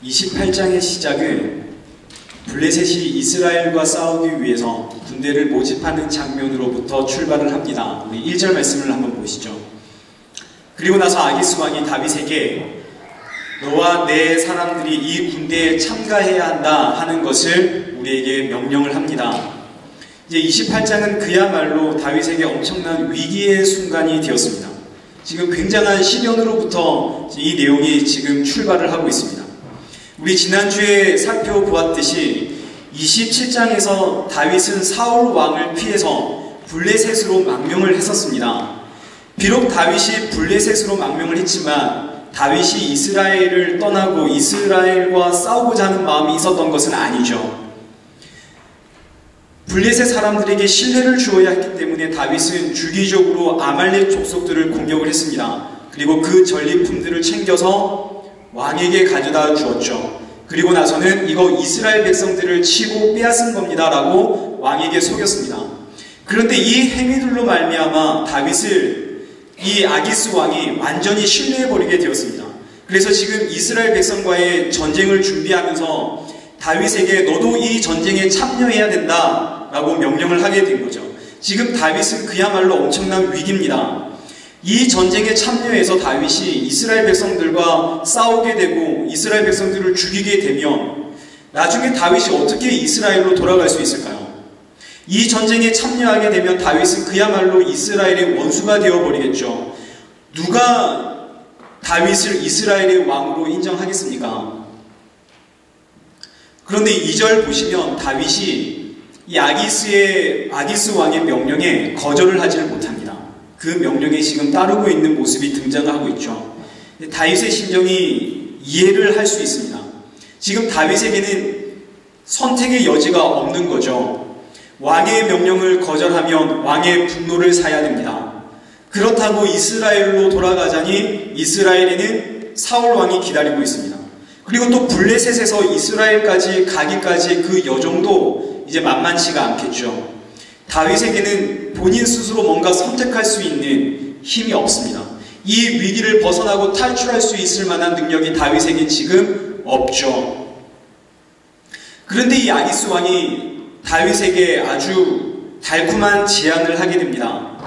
28장의 시작은 블레셋이 이스라엘과 싸우기 위해서 군대를 모집하는 장면으로부터 출발을 합니다. 우리 1절 말씀을 한번 보시죠. 그리고 나서 아기스 왕이 다윗에게 너와 내 사람들이 이 군대에 참가해야 한다 하는 것을 우리에게 명령을 합니다. 이제 28장은 그야말로 다윗에게 엄청난 위기의 순간이 되었습니다. 지금 굉장한 시련으로부터 이 내용이 지금 출발을 하고 있습니다. 우리 지난주에 살펴보았듯이 27장에서 다윗은 사울 왕을 피해서 블레셋으로 망명을 했었습니다. 비록 다윗이 블레셋으로 망명을 했지만 다윗이 이스라엘을 떠나고 이스라엘과 싸우고자 하는 마음이 있었던 것은 아니죠. 블레셋 사람들에게 신뢰를 주어야 했기 때문에 다윗은 주기적으로 아말렉 족속들을 공격을 했습니다. 그리고 그 전리품들을 챙겨서 왕에게 가져다 주었죠. 그리고 나서는 이거 이스라엘 백성들을 치고 빼앗은 겁니다 라고 왕에게 속였습니다. 그런데 이 행위들로 말미암아 다윗을 이 아기스 왕이 완전히 신뢰해버리게 되었습니다. 그래서 지금 이스라엘 백성과의 전쟁을 준비하면서 다윗에게 너도 이 전쟁에 참여해야 된다 라고 명령을 하게 된 거죠. 지금 다윗은 그야말로 엄청난 위기입니다. 이 전쟁에 참여해서 다윗이 이스라엘 백성들과 싸우게 되고 이스라엘 백성들을 죽이게 되면 나중에 다윗이 어떻게 이스라엘로 돌아갈 수 있을까요? 이 전쟁에 참여하게 되면 다윗은 그야말로 이스라엘의 원수가 되어버리겠죠. 누가 다윗을 이스라엘의 왕으로 인정하겠습니까? 그런데 2절 보시면 다윗이 이 아기스 왕의 명령에 거절을 하지를 못합니다. 그 명령에 지금 따르고 있는 모습이 등장하고 있죠. 다윗의 심정이 이해를 할 수 있습니다. 지금 다윗에게는 선택의 여지가 없는 거죠. 왕의 명령을 거절하면 왕의 분노를 사야 됩니다. 그렇다고 이스라엘로 돌아가자니 이스라엘에는 사울 왕이 기다리고 있습니다. 그리고 또 블레셋에서 이스라엘까지 가기까지 그 여정도 이제 만만치가 않겠죠. 다윗에게는 본인 스스로 뭔가 선택할 수 있는 힘이 없습니다. 이 위기를 벗어나고 탈출할 수 있을 만한 능력이 다윗에게 지금 없죠. 그런데 이 아기스 왕이 다윗에게 아주 달콤한 제안을 하게 됩니다.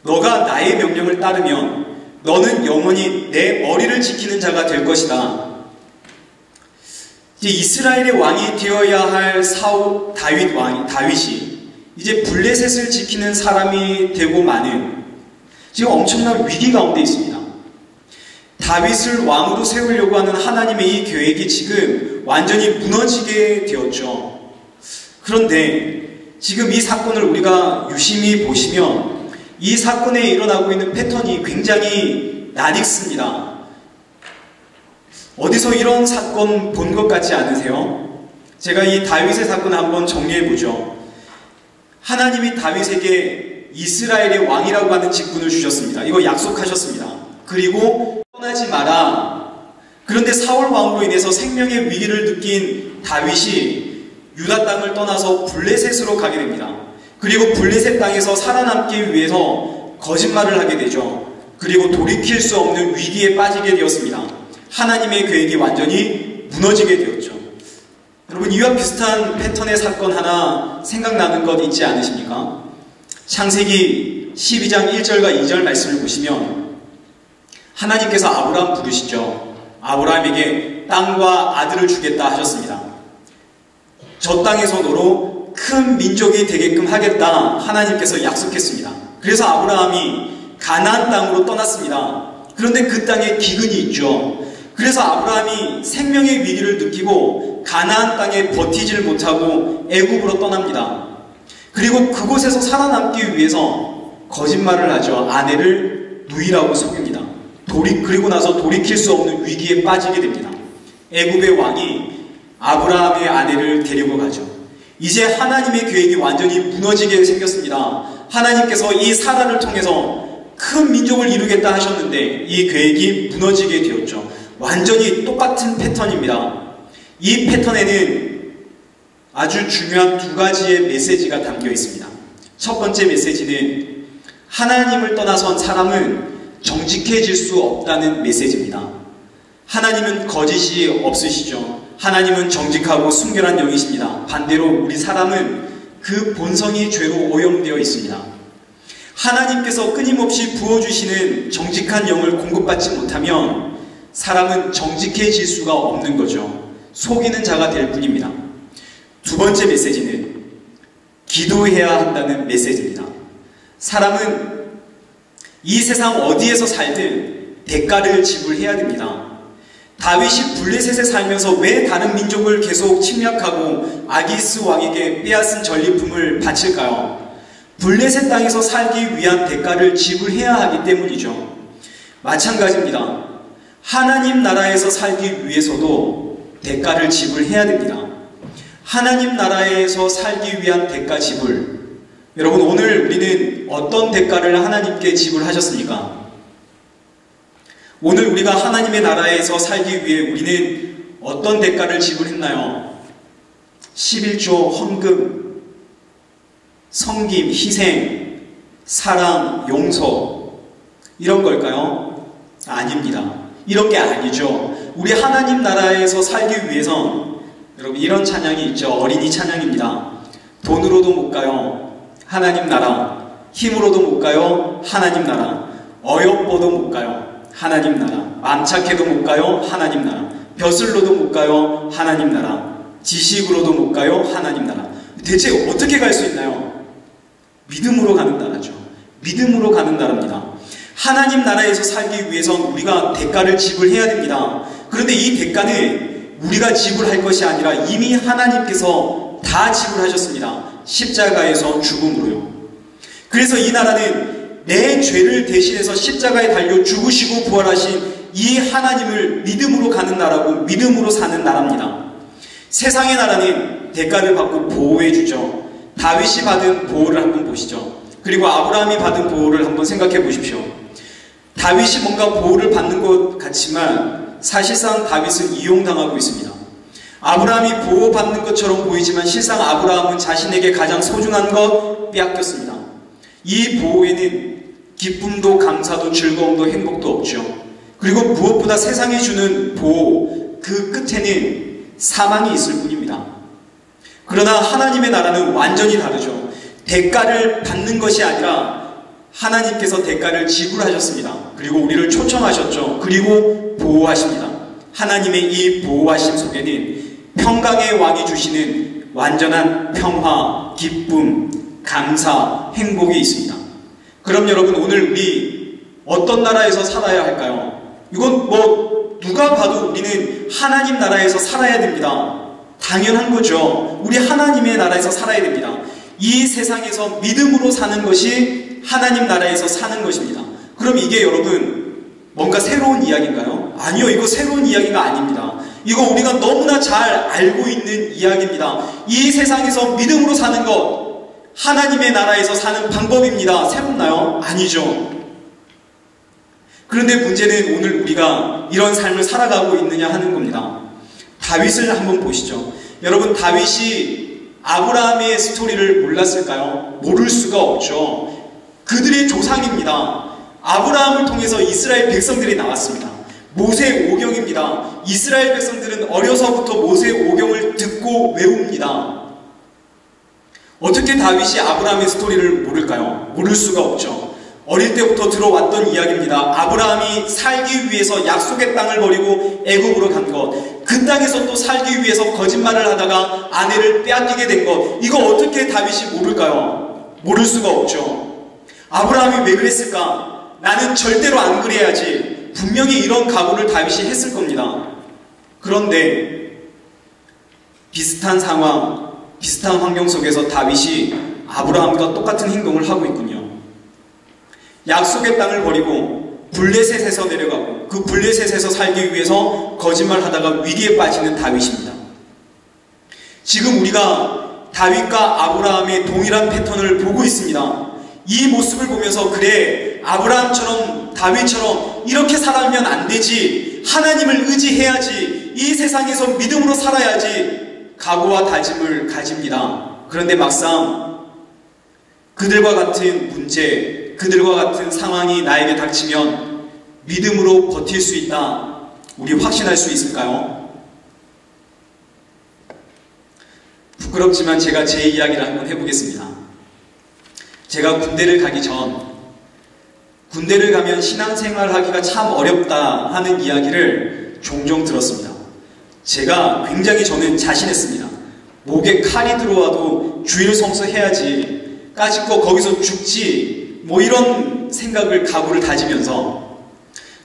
너가 나의 명령을 따르면 너는 영원히 내 머리를 지키는 자가 될 것이다. 이제 이스라엘의 왕이 되어야 할 다윗이 이제 블레셋을 지키는 사람이 되고 마는 지금 엄청난 위기 가운데 있습니다. 다윗을 왕으로 세우려고 하는 하나님의 이 계획이 지금 완전히 무너지게 되었죠. 그런데 지금 이 사건을 우리가 유심히 보시면 이 사건에 일어나고 있는 패턴이 굉장히 낯익습니다. 어디서 이런 사건 본 것 같지 않으세요? 제가 이 다윗의 사건을 한번 정리해보죠. 하나님이 다윗에게 이스라엘의 왕이라고 하는 직분을 주셨습니다. 이거 약속하셨습니다. 그리고 떠나지 마라. 그런데 사울 왕으로 인해서 생명의 위기를 느낀 다윗이 유다 땅을 떠나서 블레셋으로 가게 됩니다. 그리고 블레셋 땅에서 살아남기 위해서 거짓말을 하게 되죠. 그리고 돌이킬 수 없는 위기에 빠지게 되었습니다. 하나님의 계획이 완전히 무너지게 되었죠. 여러분, 이와 비슷한 패턴의 사건 하나 생각나는 것 있지 않으십니까? 창세기 12장 1절과 2절 말씀을 보시면 하나님께서 아브라함 부르시죠. 아브라함에게 땅과 아들을 주겠다 하셨습니다. 저 땅에서 너로 큰 민족이 되게끔 하겠다 하나님께서 약속했습니다. 그래서 아브라함이 가나안 땅으로 떠났습니다. 그런데 그 땅에 기근이 있죠. 그래서 아브라함이 생명의 위기를 느끼고 가나안 땅에 버티질 못하고 애굽으로 떠납니다. 그리고 그곳에서 살아남기 위해서 거짓말을 하죠. 아내를 누이라고 속입니다. 그리고 나서 돌이킬 수 없는 위기에 빠지게 됩니다. 애굽의 왕이 아브라함의 아내를 데리고 가죠. 이제 하나님의 계획이 완전히 무너지게 생겼습니다. 하나님께서 이 사라를 통해서 큰 민족을 이루겠다 하셨는데 이 계획이 무너지게 되었죠. 완전히 똑같은 패턴입니다. 이 패턴에는 아주 중요한 두 가지의 메시지가 담겨 있습니다. 첫 번째 메시지는 하나님을 떠나선 사람은 정직해질 수 없다는 메시지입니다. 하나님은 거짓이 없으시죠. 하나님은 정직하고 순결한 영이십니다. 반대로 우리 사람은 그 본성이 죄로 오염되어 있습니다. 하나님께서 끊임없이 부어주시는 정직한 영을 공급받지 못하면 사람은 정직해질 수가 없는 거죠. 속이는 자가 될 뿐입니다. 두 번째 메시지는 기도해야 한다는 메시지입니다. 사람은 이 세상 어디에서 살든 대가를 지불해야 됩니다. 다윗이 블레셋에 살면서 왜 다른 민족을 계속 침략하고 아기스 왕에게 빼앗은 전리품을 바칠까요? 블레셋 땅에서 살기 위한 대가를 지불해야 하기 때문이죠. 마찬가지입니다. 하나님 나라에서 살기 위해서도 대가를 지불해야 됩니다. 하나님 나라에서 살기 위한 대가 지불. 여러분, 오늘 우리는 어떤 대가를 하나님께 지불하셨습니까? 오늘 우리가 하나님의 나라에서 살기 위해 우리는 어떤 대가를 지불했나요? 11조, 헌금, 섬김, 희생, 사랑, 용서, 이런 걸까요? 아닙니다. 이런 게 아니죠. 우리 하나님 나라에서 살기 위해선 여러분, 이런 찬양이 있죠. 어린이 찬양입니다. 돈으로도 못 가요. 하나님 나라. 힘으로도 못 가요. 하나님 나라. 어여뻐도 못 가요. 하나님 나라. 맘착해도 못 가요. 하나님 나라. 벼슬로도 못 가요. 하나님 나라. 지식으로도 못 가요. 하나님 나라. 대체 어떻게 갈 수 있나요? 믿음으로 가는 나라죠. 믿음으로 가는 나라입니다. 하나님 나라에서 살기 위해선 우리가 대가를 지불해야 됩니다. 그런데 이 대가는 우리가 지불할 것이 아니라 이미 하나님께서 다 지불하셨습니다. 십자가에서 죽음으로요. 그래서 이 나라는 내 죄를 대신해서 십자가에 달려 죽으시고 부활하신 이 하나님을 믿음으로 가는 나라고 믿음으로 사는 나라입니다. 세상의 나라는 대가를 받고 보호해주죠. 다윗이 받은 보호를 한번 보시죠. 그리고 아브라함이 받은 보호를 한번 생각해 보십시오. 다윗이 뭔가 보호를 받는 것 같지만 사실상 다윗은 이용당하고 있습니다. 아브라함이 보호받는 것처럼 보이지만 실상 아브라함은 자신에게 가장 소중한 것 빼앗겼습니다. 이 보호에는 기쁨도 감사도 즐거움도 행복도 없죠. 그리고 무엇보다 세상이 주는 보호, 그 끝에는 사망이 있을 뿐입니다. 그러나 하나님의 나라는 완전히 다르죠. 대가를 받는 것이 아니라 하나님께서 대가를 지불하셨습니다. 그리고 우리를 초청하셨죠. 그리고 보호하십니다. 하나님의 이 보호하심 속에는 평강의 왕이 주시는 완전한 평화, 기쁨, 감사, 행복이 있습니다. 그럼 여러분, 오늘 우리 어떤 나라에서 살아야 할까요? 이건 누가 봐도 우리는 하나님 나라에서 살아야 됩니다. 당연한 거죠. 우리 하나님의 나라에서 살아야 됩니다. 이 세상에서 믿음으로 사는 것이 하나님 나라에서 사는 것입니다. 그럼 이게 여러분 뭔가 새로운 이야기인가요? 아니요, 이거 새로운 이야기가 아닙니다. 이거 우리가 너무나 잘 알고 있는 이야기입니다. 이 세상에서 믿음으로 사는 것, 하나님의 나라에서 사는 방법입니다. 새롭나요? 아니죠. 그런데 문제는 오늘 우리가 이런 삶을 살아가고 있느냐 하는 겁니다. 다윗을 한번 보시죠. 여러분, 다윗이 아브라함의 스토리를 몰랐을까요? 모를 수가 없죠. 그들의 조상입니다. 아브라함을 통해서 이스라엘 백성들이 나왔습니다. 모세 오경입니다. 이스라엘 백성들은 어려서부터 모세 오경을 듣고 외웁니다. 어떻게 다윗이 아브라함의 스토리를 모를까요? 모를 수가 없죠. 어릴 때부터 들어왔던 이야기입니다. 아브라함이 살기 위해서 약속의 땅을 버리고 애굽으로 간 것, 그 땅에서 또 살기 위해서 거짓말을 하다가 아내를 빼앗기게 된 것, 이거 어떻게 다윗이 모를까요? 모를 수가 없죠. 아브라함이 왜 그랬을까? 나는 절대로 안 그래야지. 분명히 이런 각오를 다윗이 했을 겁니다. 그런데 비슷한 상황, 비슷한 환경 속에서 다윗이 아브라함과 똑같은 행동을 하고 있군요. 약속의 땅을 버리고 블레셋에서 내려가고 그 블레셋에서 살기 위해서 거짓말하다가 위기에 빠지는 다윗입니다. 지금 우리가 다윗과 아브라함의 동일한 패턴을 보고 있습니다. 이 모습을 보면서 그래, 아브라함처럼 다윗처럼 이렇게 살아면 안 되지, 하나님을 의지해야지, 이 세상에서 믿음으로 살아야지 각오와 다짐을 가집니다. 그런데 막상 그들과 같은 문제, 그들과 같은 상황이 나에게 닥치면 믿음으로 버틸 수 있다, 우리 확신할 수 있을까요? 부끄럽지만 제가 제 이야기를 한번 해보겠습니다. 제가 군대를 가기 전, 군대를 가면 신앙생활 하기가 참 어렵다 하는 이야기를 종종 들었습니다. 제가 굉장히 저는 자신했습니다. 목에 칼이 들어와도 주일 성수해야지, 까짓거 거기서 죽지, 뭐 이런 생각을 각오를 다지면서,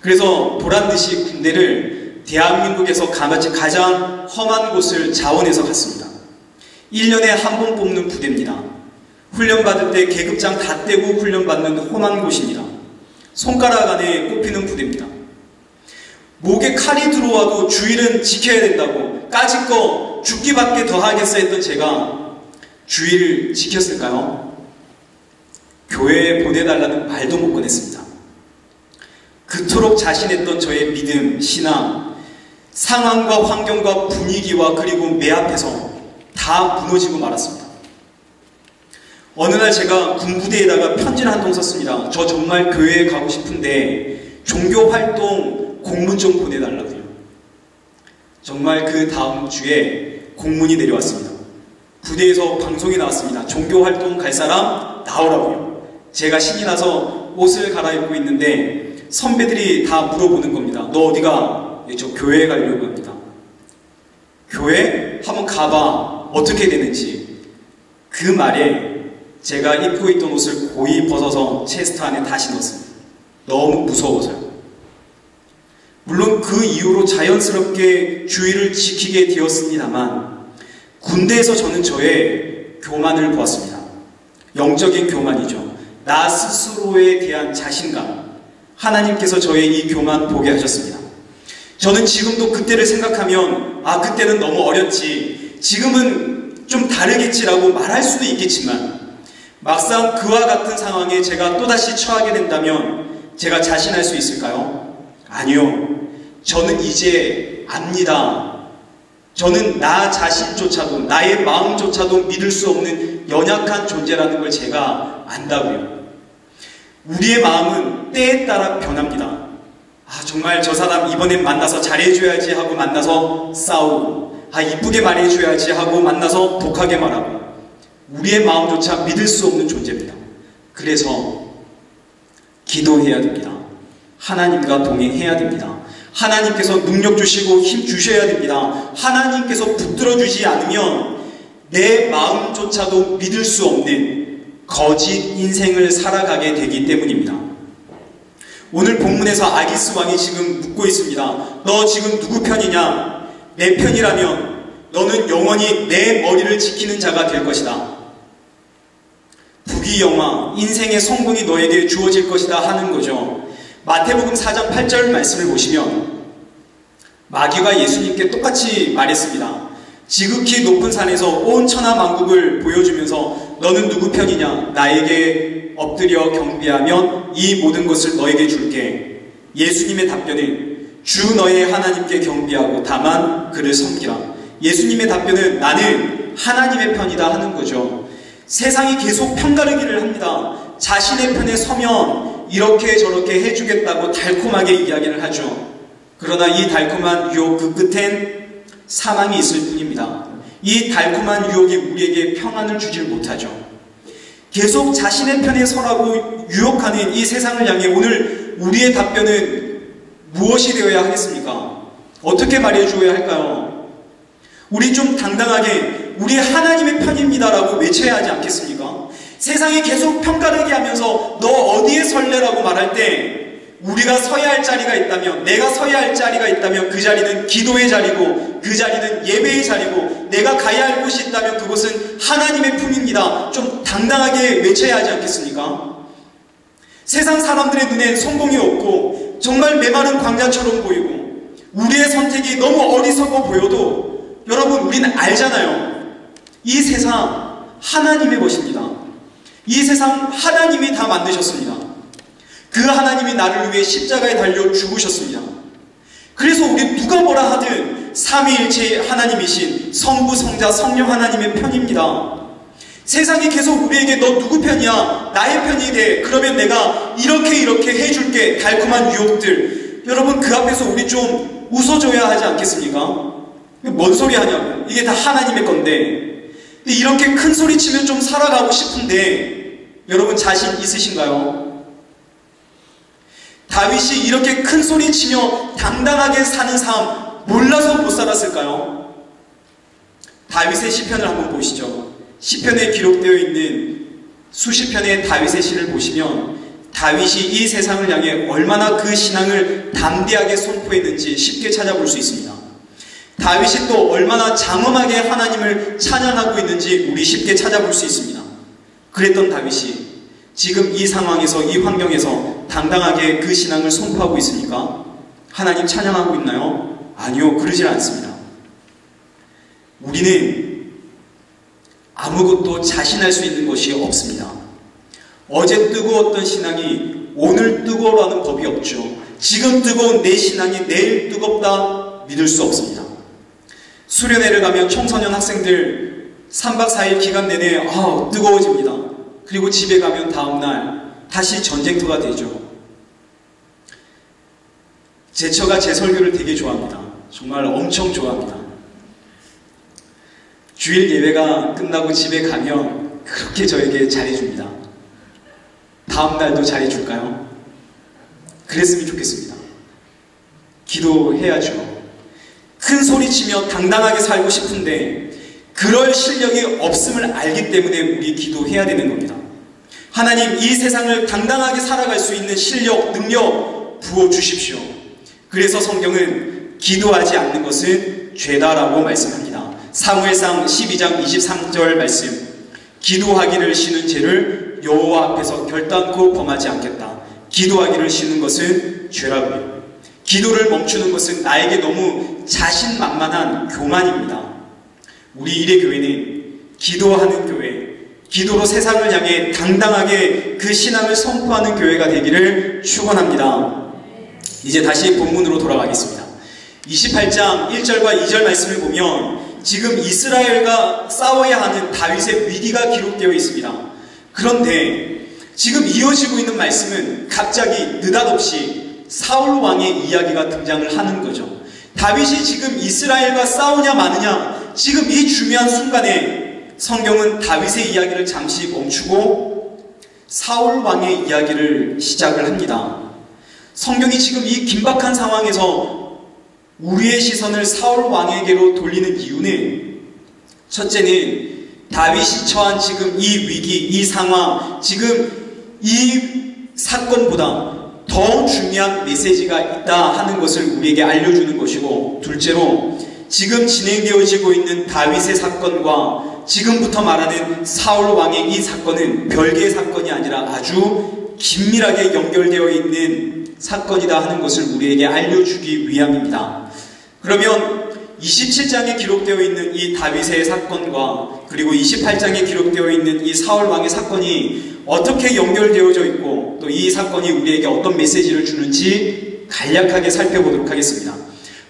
그래서 보란듯이 군대를 대한민국에서 가장 험한 곳을 자원해서 갔습니다. 1년에 한 번 뽑는 부대입니다. 훈련받을 때 계급장 다 떼고 훈련받는 험한 곳입니다. 손가락 안에 꼽히는 부대입니다. 목에 칼이 들어와도 주일은 지켜야 된다고 까짓거 죽기밖에 더 하겠어 했던 제가 주일을 지켰을까요? 교회에 보내달라는 말도 못 꺼냈습니다. 그토록 자신했던 저의 믿음, 신앙, 상황과 환경과 분위기와 그리고 매 앞에서 다 무너지고 말았습니다. 어느 날 제가 군부대에다가 편지를 한 통 썼습니다. 저 정말 교회에 가고 싶은데 종교활동 공문 좀 보내달라고요. 정말 그 다음 주에 공문이 내려왔습니다. 부대에서 방송이 나왔습니다. 종교활동 갈 사람 나오라고요. 제가 신이 나서 옷을 갈아입고 있는데 선배들이 다 물어보는 겁니다. 너 어디가? 저 교회에 가려고 합니다. 교회? 한번 가봐. 어떻게 되는지. 그 말에 제가 입고 있던 옷을 고이 벗어서 체스트 안에 다시 넣었습니다. 너무 무서워서요. 물론 그 이후로 자연스럽게 주의를 지키게 되었습니다만 군대에서 저는 저의 교만을 보았습니다. 영적인 교만이죠. 나 스스로에 대한 자신감. 하나님께서 저의 이 교만 보게 하셨습니다. 저는 지금도 그때를 생각하면 그때는 너무 어렸지, 지금은 좀 다르겠지라고 말할 수도 있겠지만 막상 그와 같은 상황에 제가 또다시 처하게 된다면 제가 자신할 수 있을까요? 아니요. 저는 이제 압니다. 저는 나 자신조차도, 나의 마음조차도 믿을 수 없는 연약한 존재라는 걸 제가 안다고요. 우리의 마음은 때에 따라 변합니다. 정말 저 사람 이번엔 만나서 잘해줘야지 하고 만나서 싸우고, 이쁘게 말해줘야지 하고 만나서 독하게 말하고, 우리의 마음조차 믿을 수 없는 존재입니다. 그래서 기도해야 됩니다. 하나님과 동행해야 됩니다. 하나님께서 능력 주시고 힘 주셔야 됩니다. 하나님께서 붙들어 주지 않으면 내 마음조차도 믿을 수 없는 거짓 인생을 살아가게 되기 때문입니다. 오늘 본문에서 아기스 왕이 지금 묻고 있습니다. 너 지금 누구 편이냐? 내 편이라면 너는 영원히 내 머리를 지키는 자가 될 것이다. 부귀영화, 인생의 성공이 너에게 주어질 것이다 하는 거죠. 마태복음 4장 8절 말씀을 보시면 마귀가 예수님께 똑같이 말했습니다. 지극히 높은 산에서 온 천하 만국을 보여주면서 너는 누구 편이냐? 나에게 엎드려 경배하면 이 모든 것을 너에게 줄게. 예수님의 답변은 주 너의 하나님께 경배하고 다만 그를 섬기라. 예수님의 답변은 나는 하나님의 편이다 하는 거죠. 세상이 계속 편가르기를 합니다. 자신의 편에 서면 이렇게 저렇게 해주겠다고 달콤하게 이야기를 하죠. 그러나 이 달콤한 유혹 그 끝엔 사망이 있을 뿐입니다. 이 달콤한 유혹이 우리에게 평안을 주질 못하죠. 계속 자신의 편에 서라고 유혹하는 이 세상을 향해 오늘 우리의 답변은 무엇이 되어야 하겠습니까? 어떻게 말해주어야 할까요? 우리 좀 당당하게 우리 하나님의 편입니다라고 외쳐야 하지 않겠습니까? 세상이 계속 편가르기 하면서 너 어디에 설레라고 말할 때 우리가 서야 할 자리가 있다면, 내가 서야 할 자리가 있다면 그 자리는 기도의 자리고 그 자리는 예배의 자리고 내가 가야 할 곳이 있다면 그곳은 하나님의 품입니다. 좀 당당하게 외쳐야 하지 않겠습니까? 세상 사람들의 눈엔 성공이 없고 정말 메마른 광야처럼 보이고 우리의 선택이 너무 어리석어 보여도 여러분 우리는 알잖아요. 이 세상 하나님의 것입니다. 이 세상 하나님이 다 만드셨습니다. 그 하나님이 나를 위해 십자가에 달려 죽으셨습니다. 그래서 우리 누가 뭐라 하든 삼위일체 하나님이신 성부, 성자, 성령 하나님의 편입니다. 세상이 계속 우리에게 너 누구 편이야? 나의 편이 돼. 그러면 내가 이렇게 해줄게. 달콤한 유혹들. 여러분 그 앞에서 우리 좀 웃어줘야 하지 않겠습니까? 뭔 소리 하냐고. 이게 다 하나님의 건데. 근데 이렇게 큰 소리 치면 좀 살아가고 싶은데 여러분 자신 있으신가요? 다윗이 이렇게 큰 소리 치며 당당하게 사는 삶 몰라서 못 살았을까요? 다윗의 시편을 한번 보시죠. 시편에 기록되어 있는 수십 편의 다윗의 시를 보시면 다윗이 이 세상을 향해 얼마나 그 신앙을 담대하게 선포했는지 쉽게 찾아볼 수 있습니다. 다윗이 또 얼마나 장엄하게 하나님을 찬양하고 있는지 우리 쉽게 찾아볼 수 있습니다. 그랬던 다윗이 지금 이 상황에서, 이 환경에서 당당하게 그 신앙을 선포하고 있습니까? 하나님 찬양하고 있나요? 아니요, 그러질 않습니다. 우리는 아무것도 자신할 수 있는 것이 없습니다. 어제 뜨거웠던 신앙이 오늘 뜨거워라는 법이 없죠. 지금 뜨거운 내 신앙이 내일 뜨겁다 믿을 수 없습니다. 수련회를 가면 청소년 학생들 3박 4일 기간 내내 뜨거워집니다. 그리고 집에 가면 다음날 다시 전쟁터가 되죠. 제처가 제 설교를 되게 좋아합니다. 정말 엄청 좋아합니다. 주일 예배가 끝나고 집에 가면 그렇게 저에게 잘해줍니다. 다음날도 잘해줄까요? 그랬으면 좋겠습니다. 기도해야죠. 큰 소리치며 당당하게 살고 싶은데 그럴 실력이 없음을 알기 때문에 우리 기도해야 되는 겁니다. 하나님, 이 세상을 당당하게 살아갈 수 있는 실력, 능력 부어주십시오. 그래서 성경은 기도하지 않는 것은 죄다라고 말씀합니다. 사무엘상 12장 23절 말씀, 기도하기를 쉬는 죄를 여호와 앞에서 결단코 범하지 않겠다. 기도하기를 쉬는 것은 죄라고요. 기도를 멈추는 것은 나에게 너무 자신만만한 교만입니다. 우리 이레교회는 기도하는 교회, 기도로 세상을 향해 당당하게 그 신앙을 선포하는 교회가 되기를 축원합니다. 이제 다시 본문으로 돌아가겠습니다. 28장 1절과 2절 말씀을 보면 지금 이스라엘과 싸워야 하는 다윗의 위기가 기록되어 있습니다. 그런데 지금 이어지고 있는 말씀은 갑자기 느닷없이 사울 왕의 이야기가 등장을 하는 거죠. 다윗이 지금 이스라엘과 싸우냐 마느냐, 지금 이 중요한 순간에 성경은 다윗의 이야기를 잠시 멈추고 사울 왕의 이야기를 시작을 합니다. 성경이 지금 이 긴박한 상황에서 우리의 시선을 사울 왕에게로 돌리는 이유는, 첫째는 다윗이 처한 지금 이 위기, 이 상황, 지금 이 사건보다 더 중요한 메시지가 있다 하는 것을 우리에게 알려주는 것이고, 둘째로 지금 진행되어지고 있는 다윗의 사건과 지금부터 말하는 사울 왕의 이 사건은 별개의 사건이 아니라 아주 긴밀하게 연결되어 있는 사건이다 하는 것을 우리에게 알려주기 위함입니다. 그러면 27장에 기록되어 있는 이 다윗의 사건과 그리고 28장에 기록되어 있는 이 사울 왕의 사건이 어떻게 연결되어져 있고 또 이 사건이 우리에게 어떤 메시지를 주는지 간략하게 살펴보도록 하겠습니다.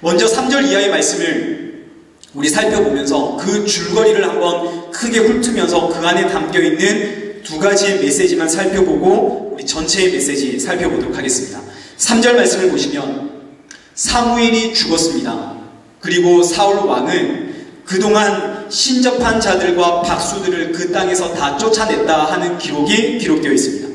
먼저 3절 이하의 말씀을 우리 살펴보면서 그 줄거리를 한번 크게 훑으면서 그 안에 담겨있는 두 가지의 메시지만 살펴보고 우리 전체의 메시지 살펴보도록 하겠습니다. 3절 말씀을 보시면 사무엘이 죽었습니다. 그리고 사울 왕은 그동안 신접한 자들과 박수들을 그 땅에서 다 쫓아냈다 하는 기록이 기록되어 있습니다.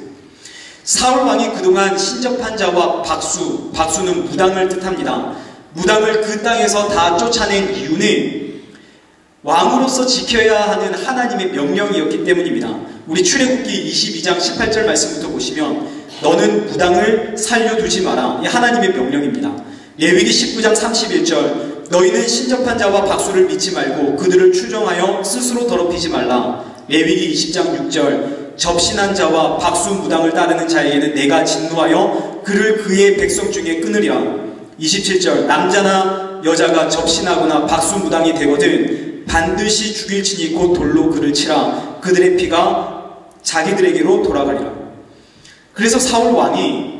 사울 왕이 그동안 신접한 자와 박수는 무당을 뜻합니다. 무당을 그 땅에서 다 쫓아낸 이유는 왕으로서 지켜야 하는 하나님의 명령이었기 때문입니다. 우리 출애굽기 22장 18절 말씀부터 보시면 너는 무당을 살려두지 마라. 이 하나님의 명령입니다. 레위기 19장 31절 너희는 신접한 자와 박수를 믿지 말고 그들을 추종하여 스스로 더럽히지 말라. 레위기 20장 6절 접신한 자와 박수 무당을 따르는 자에게는 내가 진노하여 그를 그의 백성 중에 끊으리라. 27절 남자나 여자가 접신하거나 박수 무당이 되거든 반드시 죽일지니 곧 돌로 그를 치라. 그들의 피가 자기들에게로 돌아가리라. 그래서 사울 왕이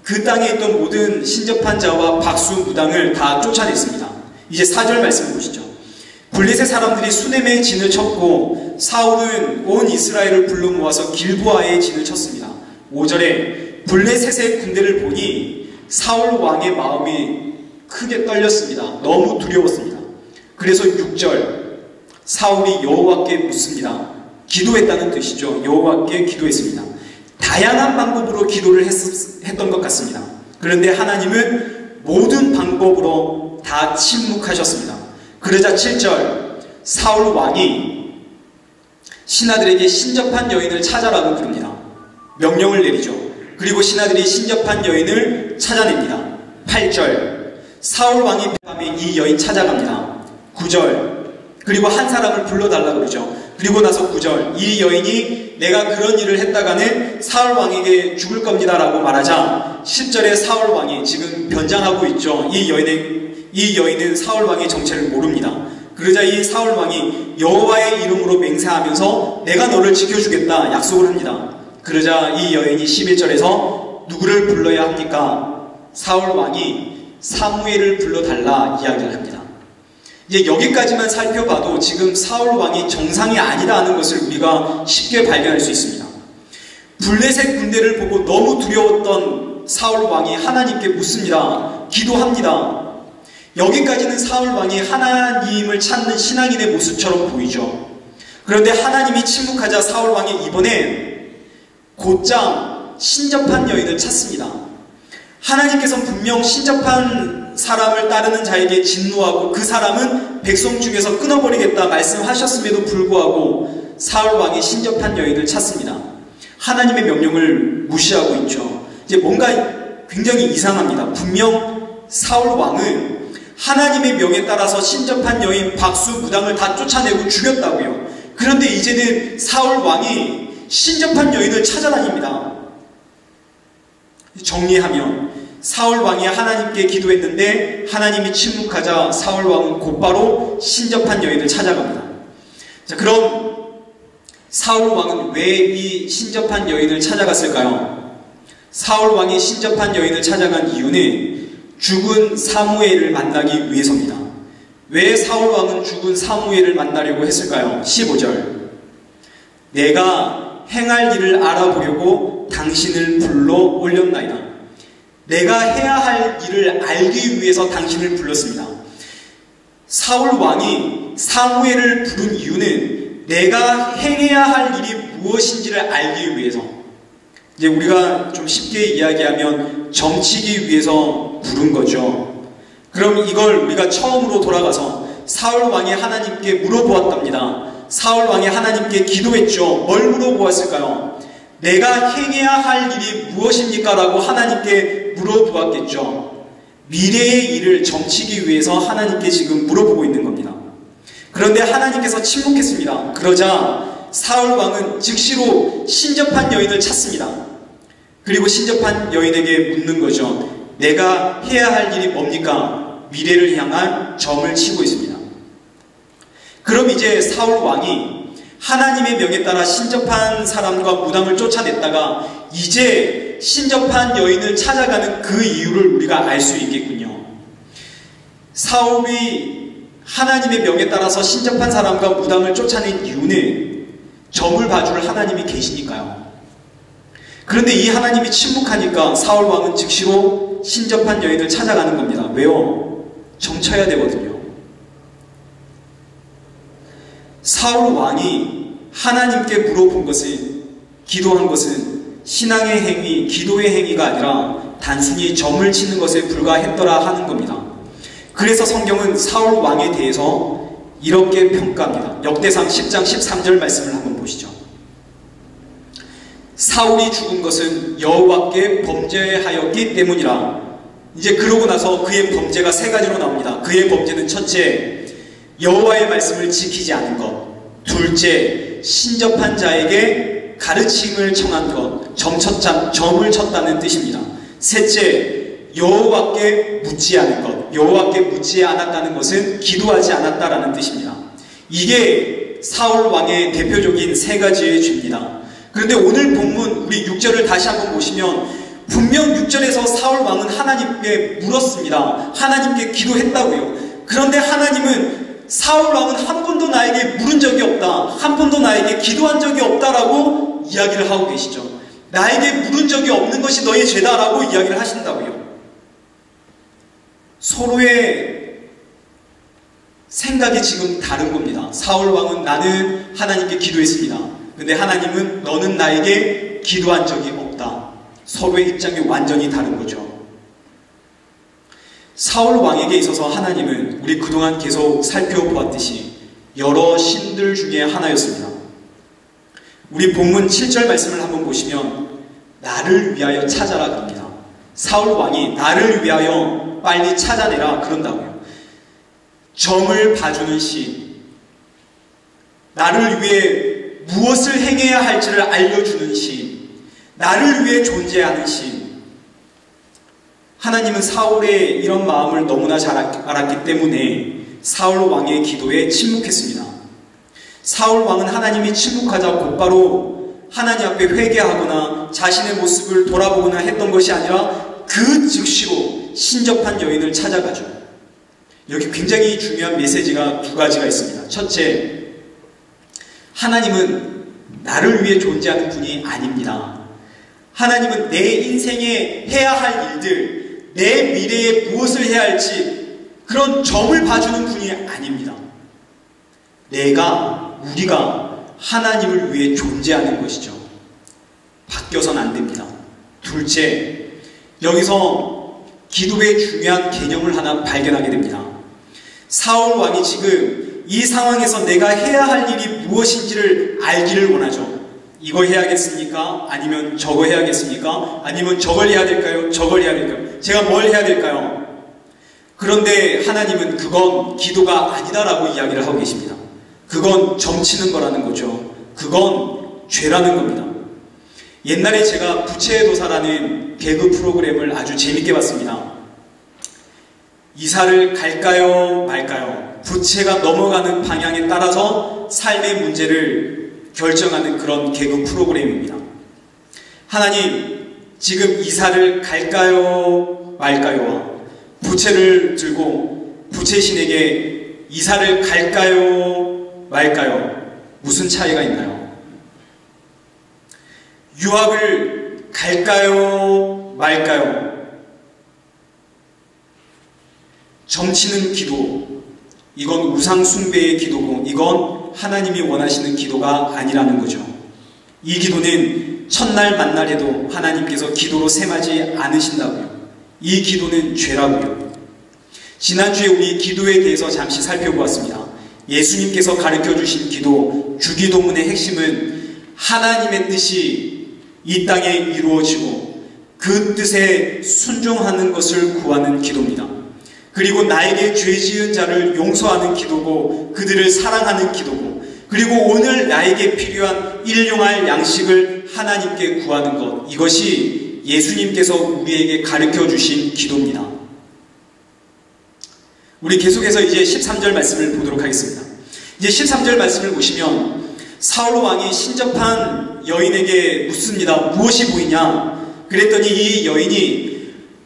그 땅에 있던 모든 신접한 자와 박수 무당을 다 쫓아냈습니다. 이제 4절 말씀 보시죠. 블레셋 사람들이 수넴의 진을 쳤고 사울은 온 이스라엘을 불러 모아서 길보아의 진을 쳤습니다. 5절에 블레셋의 군대를 보니 사울 왕의 마음이 크게 떨렸습니다. 너무 두려웠습니다. 그래서 6절 사울이 여호와께 묻습니다. 기도했다는 뜻이죠. 여호와께 기도했습니다. 다양한 방법으로 기도를 했던 것 같습니다. 그런데 하나님은 모든 방법으로 다 침묵하셨습니다. 그러자 7절 사울 왕이 신하들에게 신접한 여인을 찾아라고 부릅니다. 명령을 내리죠. 그리고 신하들이 신접한 여인을 찾아냅니다. 8절 사울 왕이 밤에 이 여인 찾아갑니다. 9절 그리고 한 사람을 불러달라고 그러죠. 그리고 나서 9절 이 여인이 내가 그런 일을 했다가는 사울 왕에게 죽을 겁니다 라고 말하자 10절에 사울 왕이 지금 변장하고 있죠. 이 여인은 사울 왕의 정체를 모릅니다. 그러자 이 사울 왕이 여호와의 이름으로 맹세하면서 내가 너를 지켜주겠다 약속을 합니다. 그러자 이 여인이 11절에서 누구를 불러야 합니까? 사울 왕이 사무엘을 불러달라 이야기를 합니다. 이제 여기까지만 살펴봐도 지금 사울 왕이 정상이 아니라는 것을 우리가 쉽게 발견할 수 있습니다. 블레셋 군대를 보고 너무 두려웠던 사울 왕이 하나님께 묻습니다. 기도합니다. 여기까지는 사울 왕이 하나님을 찾는 신앙인의 모습처럼 보이죠. 그런데 하나님이 침묵하자 사울 왕이 이번에 곧장 신접한 여인을 찾습니다. 하나님께서는 분명 신접한 사람을 따르는 자에게 진노하고 그 사람은 백성 중에서 끊어버리겠다 말씀하셨음에도 불구하고 사울 왕이 신접한 여인을 찾습니다. 하나님의 명령을 무시하고 있죠. 이제 뭔가 굉장히 이상합니다. 분명 사울 왕은 하나님의 명에 따라서 신접한 여인 박수 무당을 다 쫓아내고 죽였다고요. 그런데 이제는 사울 왕이 신접한 여인을 찾아다닙니다. 정리하면 사울 왕이 하나님께 기도했는데 하나님이 침묵하자 사울 왕은 곧바로 신접한 여인을 찾아갑니다. 자, 그럼 사울 왕은 왜 이 신접한 여인을 찾아갔을까요? 사울 왕이 신접한 여인을 찾아간 이유는 죽은 사무엘을 만나기 위해서입니다. 왜 사울 왕은 죽은 사무엘을 만나려고 했을까요? 15절 내가 행할 일을 알아보려고 당신을 불러 올렸나이다. 내가 해야 할 일을 알기 위해서 당신을 불렀습니다. 사울 왕이 사무엘을 부른 이유는 내가 행해야 할 일이 무엇인지를 알기 위해서, 이제 우리가 좀 쉽게 이야기하면 점치기 위해서 부른 거죠. 그럼 이걸 우리가 처음으로 돌아가서 사울 왕이 하나님께 물어보았답니다. 사울 왕이 하나님께 기도했죠. 뭘 물어보았을까요? 내가 행해야 할 일이 무엇입니까? 라고 하나님께 물어보았겠죠. 미래의 일을 점치기 위해서 하나님께 지금 물어보고 있는 겁니다. 그런데 하나님께서 침묵했습니다. 그러자 사울 왕은 즉시로 신접한 여인을 찾습니다. 그리고 신접한 여인에게 묻는 거죠. 내가 해야 할 일이 뭡니까? 미래를 향한 점을 치고 있습니다. 그럼 이제 사울 왕이 하나님의 명에 따라 신접한 사람과 무당을 쫓아냈다가 이제 신접한 여인을 찾아가는 그 이유를 우리가 알 수 있겠군요. 사울이 하나님의 명에 따라서 신접한 사람과 무당을 쫓아낸 이유는 점을 봐줄 하나님이 계시니까요. 그런데 이 하나님이 침묵하니까 사울 왕은 즉시로 신접한 여인을 찾아가는 겁니다. 왜요? 점쳐야 되거든요. 사울 왕이 하나님께 물어본 것은, 기도한 것은 신앙의 행위, 기도의 행위가 아니라 단순히 점을 치는 것에 불과했더라 하는 겁니다. 그래서 성경은 사울 왕에 대해서 이렇게 평가합니다. 역대상 10장 13절 말씀을 한번 보시죠. 사울이 죽은 것은 여호와께 범죄하였기 때문이라. 이제 그러고 나서 그의 범죄가 세 가지로 나옵니다. 그의 범죄는 첫째, 여호와의 말씀을 지키지 않은 것. 둘째, 신접한 자에게 가르침을 청한 것, 점을 쳤다는 뜻입니다. 셋째, 여호와께 묻지 않은 것. 여호와께 묻지 않았다는 것은 기도하지 않았다라는 뜻입니다. 이게 사울 왕의 대표적인 세 가지의 죄입니다. 그런데 오늘 본문 우리 6절을 다시 한번 보시면 분명 6절에서 사울 왕은 하나님께 물었습니다. 하나님께 기도했다고요. 그런데 하나님은 사울 왕은 한 번도 나에게 물은 적이 없다, 한 번도 나에게 기도한 적이 없다라고 이야기를 하고 계시죠. 나에게 물은 적이 없는 것이 너의 죄다라고 이야기를 하신다고요. 서로의 생각이 지금 다른 겁니다. 사울 왕은 나는 하나님께 기도했습니다. 근데 하나님은 너는 나에게 기도한 적이 없다. 서로의 입장이 완전히 다른 거죠. 사울 왕에게 있어서 하나님은 우리 그동안 계속 살펴보았듯이 여러 신들 중에 하나였습니다. 우리 본문 7절 말씀을 한번 보시면 나를 위하여 찾아라 그럽니다. 사울 왕이 나를 위하여 빨리 찾아내라 그런다고요. 점을 봐주는 신, 나를 위해 무엇을 행해야 할지를 알려주는 신, 나를 위해 존재하는 신. 하나님은 사울의 이런 마음을 너무나 잘 알았기 때문에 사울 왕의 기도에 침묵했습니다. 사울 왕은 하나님이 침묵하자 곧바로 하나님 앞에 회개하거나 자신의 모습을 돌아보거나 했던 것이 아니라 그 즉시로 신접한 여인을 찾아가죠. 여기 굉장히 중요한 메시지가 두 가지가 있습니다. 첫째, 하나님은 나를 위해 존재하는 분이 아닙니다. 하나님은 내 인생에 해야 할 일들, 내 미래에 무엇을 해야 할지 그런 점을 봐주는 분이 아닙니다. 우리가 하나님을 위해 존재하는 것이죠. 바뀌어서는 안 됩니다. 둘째, 여기서 기도의 중요한 개념을 하나 발견하게 됩니다. 사울 왕이 지금 이 상황에서 내가 해야 할 일이 무엇인지를 알기를 원하죠. 이거 해야겠습니까? 아니면 저거 해야겠습니까? 아니면 저걸 해야 될까요? 저걸 해야 될까요? 제가 뭘 해야 될까요? 그런데 하나님은 그건 기도가 아니다라고 이야기를 하고 계십니다. 그건 점치는 거라는 거죠. 그건 죄라는 겁니다. 옛날에 제가 부채도사라는 개그 프로그램을 아주 재밌게 봤습니다. 이사를 갈까요 말까요? 부채가 넘어가는 방향에 따라서 삶의 문제를 결정하는 그런 개그 프로그램입니다. 하나님, 지금 이사를 갈까요 말까요? 부채를 들고 부채신에게 이사를 갈까요 말까요? 무슨 차이가 있나요? 유학을 갈까요 말까요? 점치는 기도, 이건 우상숭배의 기도고 이건 하나님이 원하시는 기도가 아니라는 거죠. 이 기도는 첫날 만날 해도 하나님께서 기도로 셈하지 않으신다고요. 이 기도는 죄라고요. 지난주에 우리 기도에 대해서 잠시 살펴보았습니다. 예수님께서 가르쳐주신 기도, 주기도문의 핵심은 하나님의 뜻이 이 땅에 이루어지고 그 뜻에 순종하는 것을 구하는 기도입니다. 그리고 나에게 죄 지은 자를 용서하는 기도고 그들을 사랑하는 기도고 그리고 오늘 나에게 필요한 일용할 양식을 하나님께 구하는 것, 이것이 예수님께서 우리에게 가르쳐 주신 기도입니다. 우리 계속해서 이제 13절 말씀을 보도록 하겠습니다. 이제 13절 말씀을 보시면 사울 왕이 신접한 여인에게 묻습니다. 무엇이 보이냐? 그랬더니 이 여인이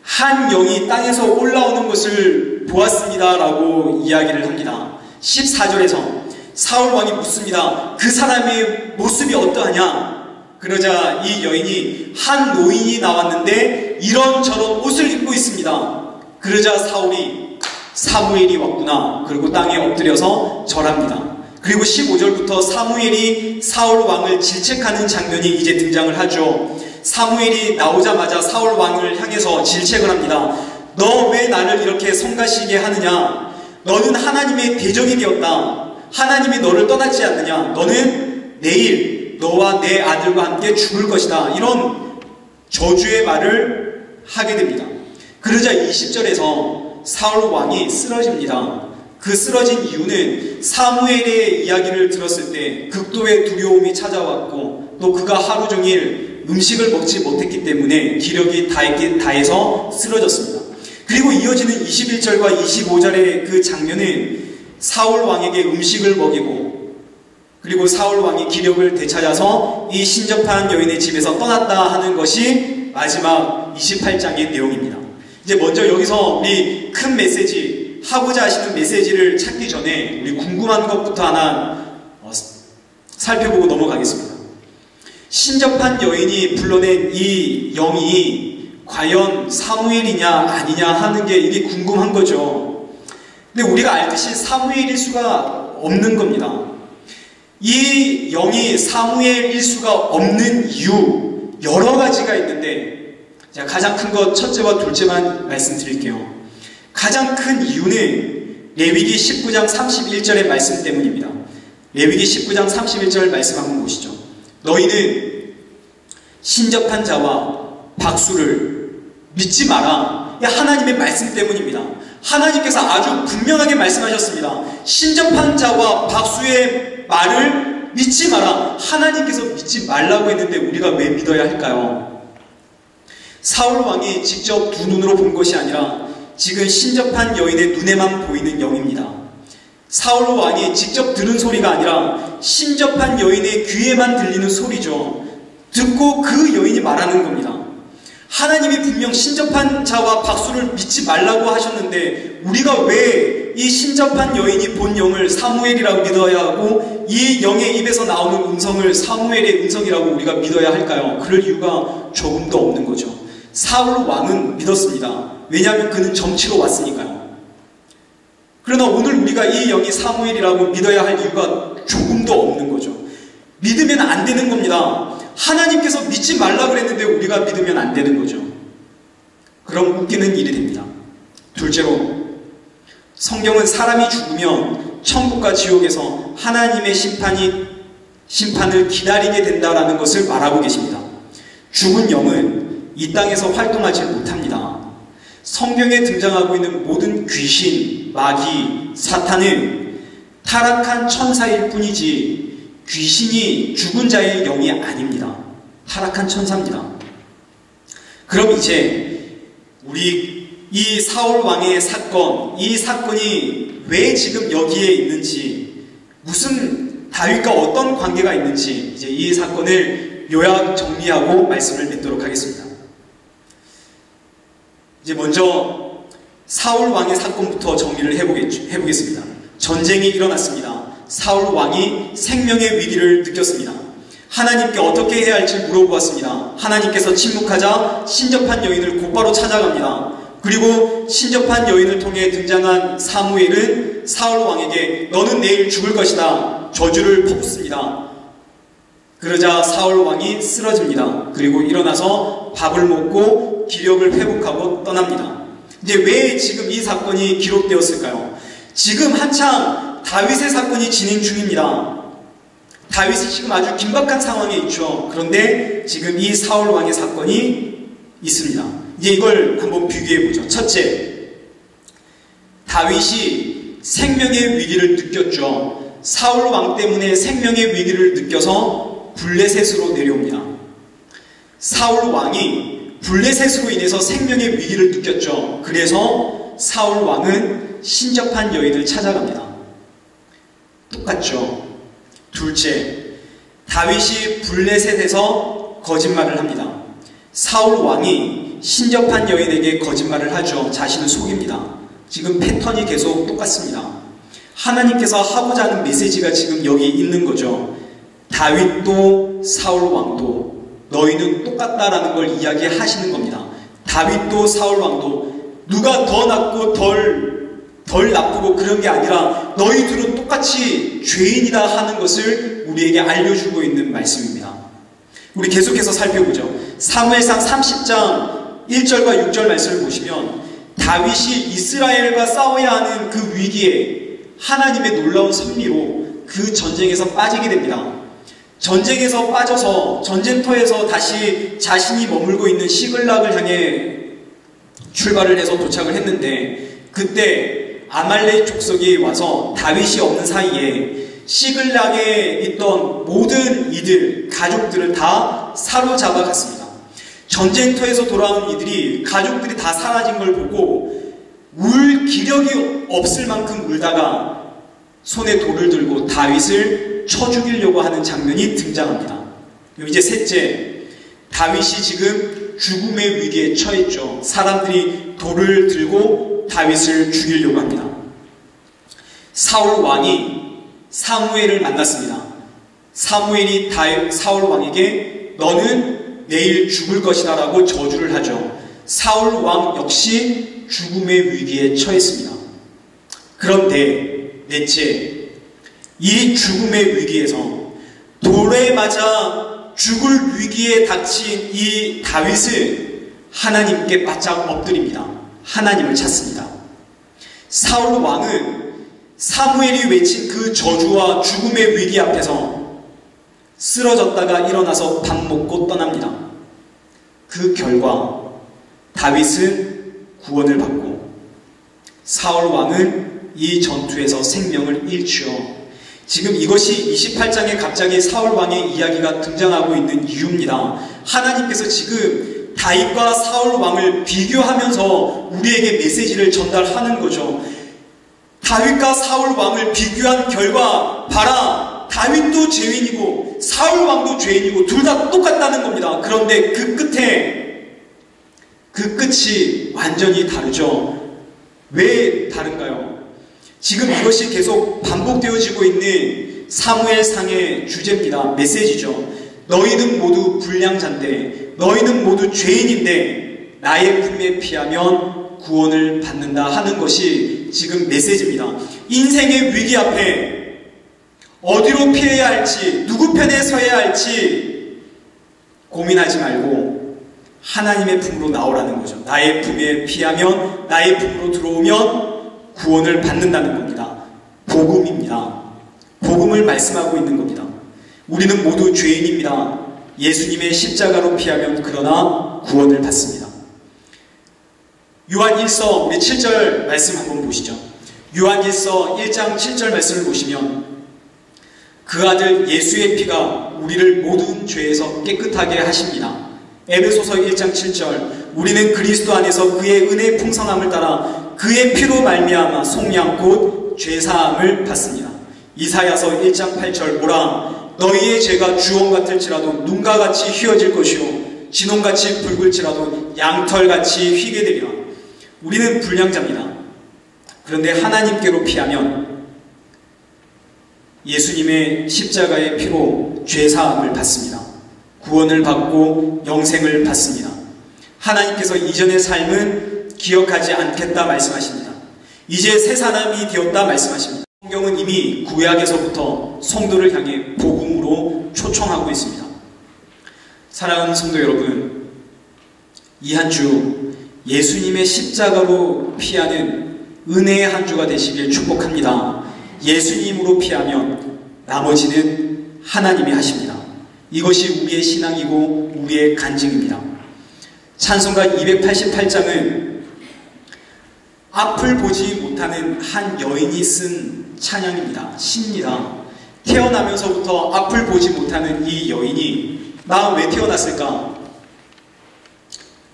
한 영이 땅에서 올라오는 것을 보았습니다 라고 이야기를 합니다. 14절에서 사울 왕이 묻습니다. 그 사람의 모습이 어떠하냐? 그러자 이 여인이 한 노인이 나왔는데 이런저런 옷을 입고 있습니다. 그러자 사울이 사무엘이 왔구나. 그리고 땅에 엎드려서 절합니다. 그리고 15절부터 사무엘이 사울 왕을 질책하는 장면이 이제 등장을 하죠. 사무엘이 나오자마자 사울 왕을 향해서 질책을 합니다. 너 왜 나를 이렇게 성가시게 하느냐? 너는 하나님의 대적이 되었다. 하나님이 너를 떠나지 않느냐? 너는 내일 너와 내 아들과 함께 죽을 것이다. 이런 저주의 말을 하게 됩니다. 그러자 20절에서 사울 왕이 쓰러집니다. 그 쓰러진 이유는 사무엘의 이야기를 들었을 때 극도의 두려움이 찾아왔고 또 그가 하루 종일 음식을 먹지 못했기 때문에 기력이 다해서 쓰러졌습니다. 그리고 이어지는 21절과 25절의 그 장면은 사울 왕에게 음식을 먹이고 그리고 사울 왕이 기력을 되찾아서 이 신접한 여인의 집에서 떠났다 하는 것이 마지막 28장의 내용입니다. 이제 먼저 여기서 우리 큰 메시지, 하고자 하시는 메시지를 찾기 전에 우리 궁금한 것부터 하나 살펴보고 넘어가겠습니다. 신접한 여인이 불러낸 이 영이 과연 사무엘이냐 아니냐 하는 게 이게 궁금한 거죠. 근데 우리가 알듯이 사무엘일 수가 없는 겁니다. 이 영이 사무엘일 수가 없는 이유 여러 가지가 있는데 제가 가장 큰 것 첫째와 둘째만 말씀드릴게요. 가장 큰 이유는 레위기 19장 31절의 말씀 때문입니다. 레위기 19장 31절 말씀 한번 보시죠. 너희는 신접한 자와 박수를 믿지 마라. 하나님의 말씀 때문입니다. 하나님께서 아주 분명하게 말씀하셨습니다. 신접한 자와 박수의 말을 믿지 마라. 하나님께서 믿지 말라고 했는데 우리가 왜 믿어야 할까요? 사울 왕이 직접 두 눈으로 본 것이 아니라 지금 신접한 여인의 눈에만 보이는 영입니다. 사울 왕이 직접 들은 소리가 아니라 신접한 여인의 귀에만 들리는 소리죠. 듣고 그 여인이 말하는 겁니다. 하나님이 분명 신접한 자와 박수를 믿지 말라고 하셨는데 우리가 왜 이 신접한 여인이 본 영을 사무엘이라고 믿어야 하고 이 영의 입에서 나오는 음성을 사무엘의 음성이라고 우리가 믿어야 할까요? 그럴 이유가 조금도 없는 거죠. 사울 왕은 믿었습니다. 왜냐하면 그는 정치로 왔으니까요. 그러나 오늘 우리가 이 영이 사무엘이라고 믿어야 할 이유가 조금도 없는 거죠. 믿으면 안 되는 겁니다. 하나님께서 믿지 말라고 그랬는데 우리가 믿으면 안 되는 거죠. 그럼 웃기는 일이 됩니다. 둘째로, 성경은 사람이 죽으면 천국과 지옥에서 하나님의 심판을 기다리게 된다라는 것을 말하고 계십니다. 죽은 영은 이 땅에서 활동하지 못합니다. 성경에 등장하고 있는 모든 귀신, 마귀, 사탄은 타락한 천사일 뿐이지 귀신이 죽은 자의 영이 아닙니다. 타락한 천사입니다. 그럼 이제 우리 이 사울 왕의 사건, 이 사건이 왜 지금 여기에 있는지, 무슨 다윗과 어떤 관계가 있는지 이제 이 사건을 요약 정리하고 말씀을 맺도록 하겠습니다. 이제 먼저 사울 왕의 사건부터 정리를 해보겠습니다. 전쟁이 일어났습니다. 사울 왕이 생명의 위기를 느꼈습니다. 하나님께 어떻게 해야 할지 물어보았습니다. 하나님께서 침묵하자 신접한 여인을 곧바로 찾아갑니다. 그리고 신접한 여인을 통해 등장한 사무엘은 사울 왕에게 너는 내일 죽을 것이다 저주를 퍼붓습니다. 그러자 사울 왕이 쓰러집니다. 그리고 일어나서 밥을 먹고 기력을 회복하고 떠납니다. 이제 왜 지금 이 사건이 기록되었을까요? 지금 한창 다윗의 사건이 진행 중입니다. 다윗이 지금 아주 긴박한 상황에 있죠. 그런데 지금 이 사울 왕의 사건이 있습니다. 이제 이걸 한번 비교해보죠. 첫째, 다윗이 생명의 위기를 느꼈죠. 사울 왕 때문에 생명의 위기를 느껴서 블레셋으로 내려옵니다. 사울 왕이 블레셋으로 인해서 생명의 위기를 느꼈죠. 그래서 사울 왕은 신접한 여인을 찾아갑니다. 똑같죠. 둘째, 다윗이 블레셋에서 거짓말을 합니다. 사울 왕이 신접한 여인에게 거짓말을 하죠. 자신을 속입니다. 지금 패턴이 계속 똑같습니다. 하나님께서 하고자 하는 메시지가 지금 여기 있는 거죠. 다윗도 사울 왕도 너희는 똑같다라는 걸 이야기하시는 겁니다. 다윗도 사울 왕도 누가 더 낫고 덜 나쁘고 그런 게 아니라 너희 둘은 똑같이 죄인이다 하는 것을 우리에게 알려주고 있는 말씀입니다. 우리 계속해서 살펴보죠. 사무엘상 30장 1절과 6절 말씀을 보시면 다윗이 이스라엘과 싸워야 하는 그 위기에 하나님의 놀라운 섭리로 그 전쟁에서 빠지게 됩니다. 전쟁에서 빠져서 전쟁터에서 다시 자신이 머물고 있는 시글락을 향해 출발을 해서 도착을 했는데 그때 아말렉 족속이 와서 다윗이 없는 사이에 시글락에 있던 모든 이들, 가족들을 다 사로잡아 갔습니다. 전쟁터에서 돌아온 이들이 가족들이 다 사라진 걸 보고 울 기력이 없을 만큼 울다가 손에 돌을 들고 다윗을 쳐 죽이려고 하는 장면이 등장합니다. 이제 셋째, 다윗이 지금 죽음의 위기에 처했죠. 사람들이 돌을 들고 다윗을 죽이려고 합니다. 사울 왕이 사무엘을 만났습니다. 사무엘이 사울 왕에게 너는 내일 죽을 것이다 라고 저주를 하죠. 사울 왕 역시 죽음의 위기에 처했습니다. 그런데 넷째, 이 죽음의 위기에서 돌에 맞아 죽을 위기에 닥친 이 다윗은 하나님께 바짝 엎드립니다. 하나님을 찾습니다. 사울 왕은 사무엘이 외친 그 저주와 죽음의 위기 앞에서 쓰러졌다가 일어나서 밥 먹고 떠납니다. 그 결과 다윗은 구원을 받고 사울 왕은 이 전투에서 생명을 잃죠. 지금 이것이 28장에 갑자기 사울 왕의 이야기가 등장하고 있는 이유입니다. 하나님께서 지금 다윗과 사울 왕을 비교하면서 우리에게 메시지를 전달하는 거죠. 다윗과 사울 왕을 비교한 결과 봐라, 다윗도 죄인이고 사울 왕도 죄인이고 둘 다 똑같다는 겁니다. 그런데 그 끝이 완전히 다르죠. 왜 다른가요? 지금 이것이 계속 반복되어지고 있는 사무엘상의 주제입니다. 메시지죠. 너희는 모두 불량자인데, 너희는 모두 죄인인데 나의 품에 피하면 구원을 받는다 하는 것이 지금 메시지입니다. 인생의 위기 앞에 어디로 피해야 할지, 누구 편에 서야 할지 고민하지 말고 하나님의 품으로 나오라는 거죠. 나의 품에 피하면, 나의 품으로 들어오면 구원을 받는다는 겁니다. 복음입니다. 복음을 말씀하고 있는 겁니다. 우리는 모두 죄인입니다. 예수님의 십자가로 피하면 그러나 구원을 받습니다. 요한 1서 우리 7절 말씀 한번 보시죠. 요한 1서 1장 7절 말씀을 보시면 그 아들 예수의 피가 우리를 모든 죄에서 깨끗하게 하십니다. 에베소서 1장 7절 우리는 그리스도 안에서 그의 은혜의 풍성함을 따라 그의 피로 말미암아 속량 곧 죄사함을 받습니다. 이사야서 1장 8절 보라 너희의 죄가 주홍 같을지라도 눈과 같이 휘어질 것이요 진홍같이 붉을지라도 양털같이 휘게 되리라. 우리는 불량자입니다. 그런데 하나님께로 피하면 예수님의 십자가의 피로 죄사함을 받습니다. 구원을 받고 영생을 받습니다. 하나님께서 이전의 삶은 기억하지 않겠다 말씀하십니다. 이제 새 사람이 되었다 말씀하십니다. 성경은 이미 구약에서부터 성도를 향해 복음으로 초청하고 있습니다. 사랑하는 성도 여러분, 이 한 주 예수님의 십자가로 피하는 은혜의 한 주가 되시길 축복합니다. 예수님으로 피하면 나머지는 하나님이 하십니다. 이것이 우리의 신앙이고 우리의 간증입니다. 찬송가 288장은 앞을 보지 못하는 한 여인이 쓴 찬양입니다. 시입니다. 태어나면서부터 앞을 보지 못하는 이 여인이 나 왜 태어났을까?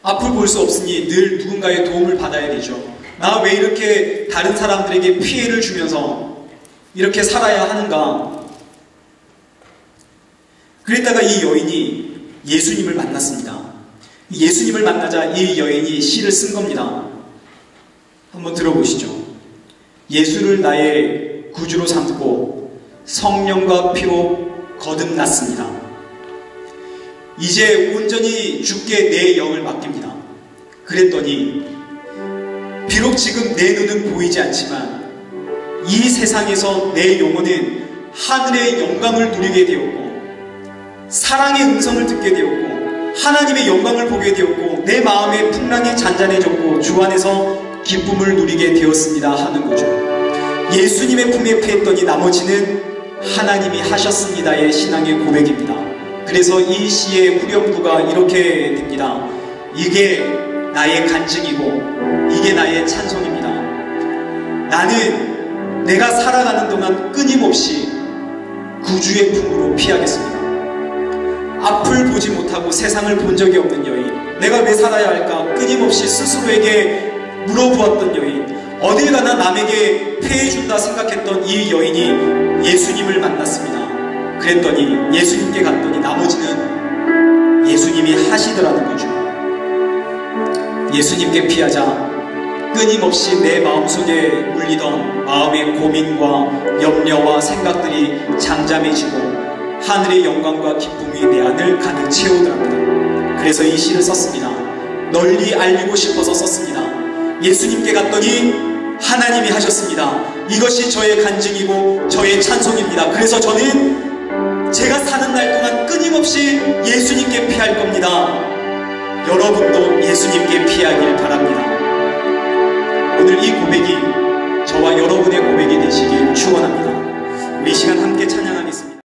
앞을 볼 수 없으니 늘 누군가의 도움을 받아야 되죠. 나 왜 이렇게 다른 사람들에게 피해를 주면서 이렇게 살아야 하는가? 그랬다가 이 여인이 예수님을 만났습니다. 예수님을 만나자 이 여인이 시를 쓴 겁니다. 한번 들어보시죠. 예수를 나의 구주로 삼고 성령과 피로 거듭났습니다. 이제 온전히 주께 내 영을 맡깁니다. 그랬더니 비록 지금 내 눈은 보이지 않지만 이 세상에서 내 영혼은 하늘의 영광을 누리게 되었고 사랑의 음성을 듣게 되었고 하나님의 영광을 보게 되었고 내 마음의 풍랑이 잔잔해졌고 주 안에서 기쁨을 누리게 되었습니다 하는 거죠. 예수님의 품에 피했더니 나머지는 하나님이 하셨습니다의 신앙의 고백입니다. 그래서 이 시의 후렴구가 이렇게 됩니다. 이게 나의 간증이고 이게 나의 찬송입니다. 나는 내가 살아가는 동안 끊임없이 구주의 품으로 피하겠습니다. 앞을 보지 못하고 세상을 본 적이 없는 여인, 내가 왜 살아야 할까 끊임없이 스스로에게 물어보았던 여인, 어딜 가나 남에게 폐해준다 생각했던 이 여인이 예수님을 만났습니다. 그랬더니 예수님께 갔더니 나머지는 예수님이 하시더라는 거죠. 예수님께 피하자 끊임없이 내 마음속에 울리던 마음의 고민과 염려와 생각들이 잠잠해지고 하늘의 영광과 기쁨이 내 안을 가득 채우더랍니다. 그래서 이 시를 썼습니다. 널리 알리고 싶어서 썼습니다. 예수님께 갔더니 하나님이 하셨습니다. 이것이 저의 간증이고 저의 찬송입니다. 그래서 저는 제가 사는 날 동안 끊임없이 예수님께 피할 겁니다. 여러분도 예수님께 피하길 바랍니다. 오늘 이 고백이 저와 여러분의 고백이 되시길 축원합니다. 우리 이 시간 함께 찬양하겠습니다.